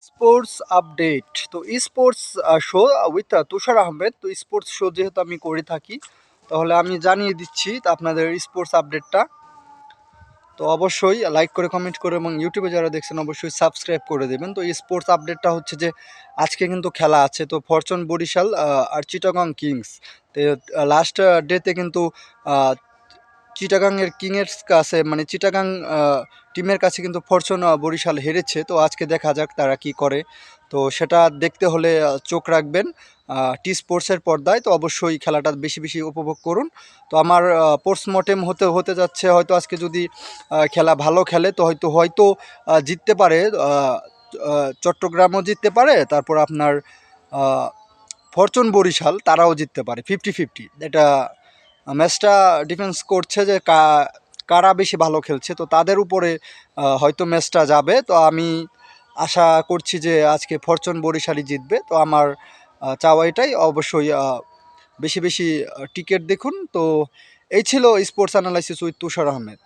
Sports update. তো sports show with তুষার আহমেদ। তো sports show যেহেতু আমি করে থাকি, তাহলে আমি জানিয়ে দিচ্ছি আপনাদের স্পোর্টস আপডেটটা। তো অবশ্যই লাইক করে কমেন্ট করে এবং ইউটিউবে যারা দেখছেন অবশ্যই সাবস্ক্রাইব করে দেবেন। তো এই স্পোর্টস আপডেটটা হচ্ছে যে আজকে কিন্তু খেলা আছে। তো ফরচুন বরিশাল আর চিটাগং কিংস। তো লাস্ট ডেতে কিন্তু চিটাগাংয়ের কিংয়ের কাছে, মানে চিটাগাং টিমের কাছে কিন্তু ফরচুন বরিশাল হেরেছে। তো আজকে দেখা যাক তারা কি করে। তো সেটা দেখতে হলে চোখ রাখবেন টি স্পোর্টসের পর্দায়। তো অবশ্যই খেলাটা বেশি বেশি উপভোগ করুন। তো আমার পোস্টমর্টেম হতে হতে যাচ্ছে, হয়তো আজকে যদি খেলা ভালো খেলে তো হয়তো হয়তো জিততে পারে, চট্টগ্রামও জিততে পারে, তারপর আপনার ফরচুন বরিশাল তারাও জিততে পারে। 50-50 এটা ম্যাচটা ডিফেন্স করছে যে কারা বেশি ভালো খেলছে, তো তাদের উপরে হয়তো ম্যাচটা যাবে। তো আমি আশা করছি যে আজকে ফরচুন বরিশালই জিতবে। তো আমার চাওয়া এটাই। অবশ্যই বেশি বেশি টিকিট দেখুন। তো এই ছিল sports analysis with Tushar Ahmed.